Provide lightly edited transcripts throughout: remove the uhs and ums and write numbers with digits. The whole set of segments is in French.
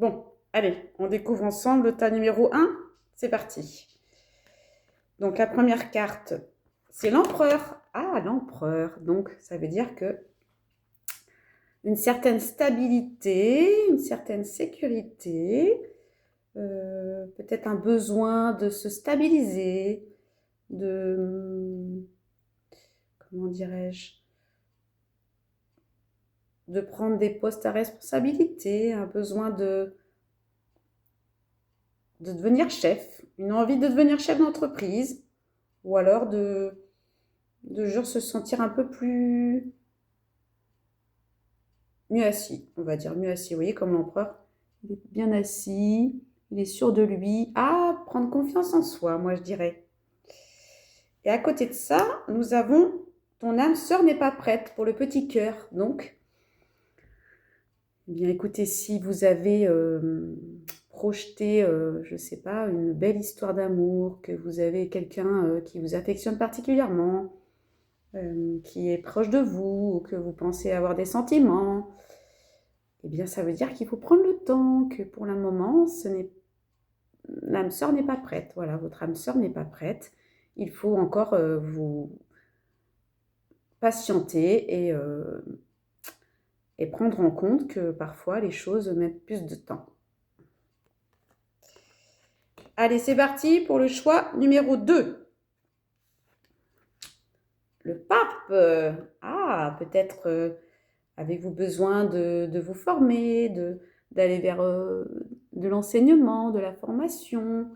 Bon, allez, on découvre ensemble le tas numéro 1. C'est parti. Donc la première carte, c'est l'empereur. Ah, l'empereur. Donc ça veut dire que une certaine stabilité, une certaine sécurité, peut-être un besoin de se stabiliser, comment dirais-je, de prendre des postes à responsabilité, un besoin de devenir chef, une envie de devenir chef d'entreprise, ou alors de genre se sentir un peu mieux assis, on va dire mieux assis. Vous voyez, comme l'empereur, il est bien assis, il est sûr de lui. Ah, prendre confiance en soi, moi je dirais. Et à côté de ça, nous avons ton âme sœur n'est pas prête pour le petit cœur. Donc, eh bien écoutez, si vous avez projeté, je ne sais pas, une belle histoire d'amour, que vous avez quelqu'un qui vous affectionne particulièrement, qui est proche de vous, ou que vous pensez avoir des sentiments, eh bien ça veut dire qu'il faut prendre le temps, que pour le moment, l'âme sœur n'est pas prête. Voilà, votre âme sœur n'est pas prête. Il faut encore vous patienter et prendre en compte que parfois les choses mettent plus de temps. Allez, c'est parti pour le choix numéro 2. Le pape. Ah, peut-être avez-vous besoin de vous former, d'aller vers de l'enseignement, de la formation.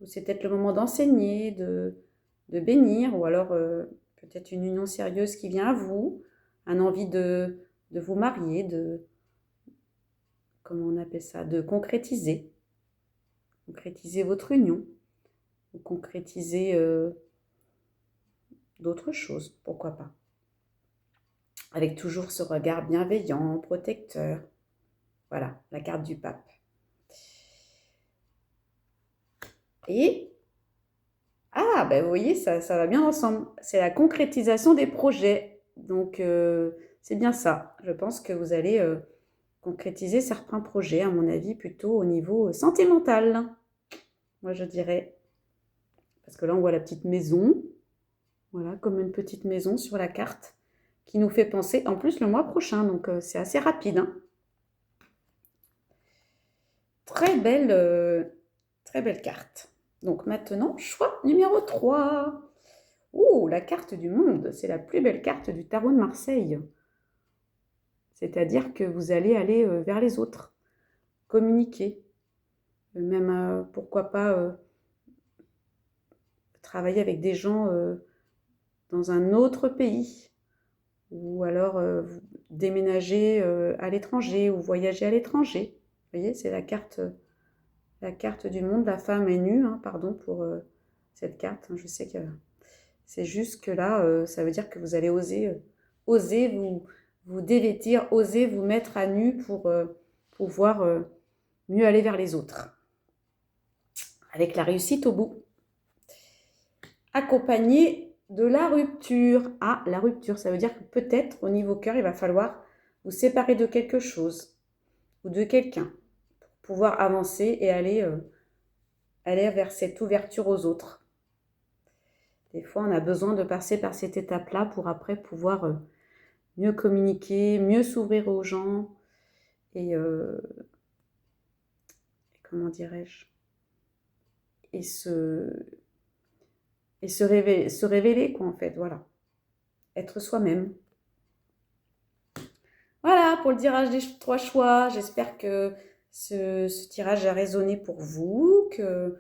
C'est peut-être le moment d'enseigner, de bénir, ou alors peut-être une union sérieuse qui vient à vous, une envie de vous marier, comment on appelle ça, de concrétiser votre union, ou concrétiser d'autres choses, pourquoi pas. Avec toujours ce regard bienveillant, protecteur. Voilà, la carte du pape. Et, ben vous voyez, ça va bien ensemble. C'est la concrétisation des projets. Donc, c'est bien ça. Je pense que vous allez concrétiser certains projets, à mon avis, plutôt au niveau sentimental. Moi, je dirais. Parce que là, on voit la petite maison. Voilà, comme une petite maison sur la carte, qui nous fait penser, en plus, le mois prochain. Donc, c'est assez rapide. Hein. Très belle carte. Donc maintenant, choix numéro 3. Ouh, la carte du monde. C'est la plus belle carte du tarot de Marseille. C'est-à-dire que vous allez aller vers les autres, communiquer. Même, pourquoi pas, travailler avec des gens dans un autre pays. Ou alors déménager à l'étranger ou voyager à l'étranger. Vous voyez, c'est la carte du monde. La femme est nue, hein, pardon pour cette carte. Je sais que c'est juste que là, ça veut dire que vous allez oser vous dévêtir, oser vous mettre à nu pour pouvoir mieux aller vers les autres. Avec la réussite au bout. Accompagné de la rupture. Ah, la rupture, ça veut dire que peut-être au niveau cœur, il va falloir vous séparer de quelque chose ou de quelqu'un pour pouvoir avancer et aller vers cette ouverture aux autres. Des fois, on a besoin de passer par cette étape-là pour après pouvoir mieux communiquer, mieux s'ouvrir aux gens et comment dirais-je, et se révéler quoi en fait, voilà. Être soi-même. Voilà pour le tirage des 3 choix. J'espère que ce tirage a résonné pour vous, que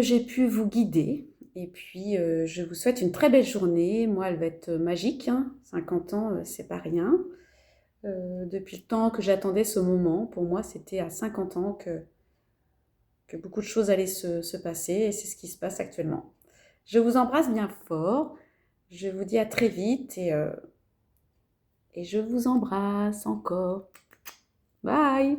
j'ai pu vous guider. Et puis, je vous souhaite une très belle journée. Moi, elle va être magique. Hein. 50 ans, c'est pas rien. Depuis le temps que j'attendais ce moment, pour moi, c'était à 50 ans que beaucoup de choses allaient se passer. Et c'est ce qui se passe actuellement. Je vous embrasse bien fort. Je vous dis à très vite. Et je vous embrasse encore. Bye!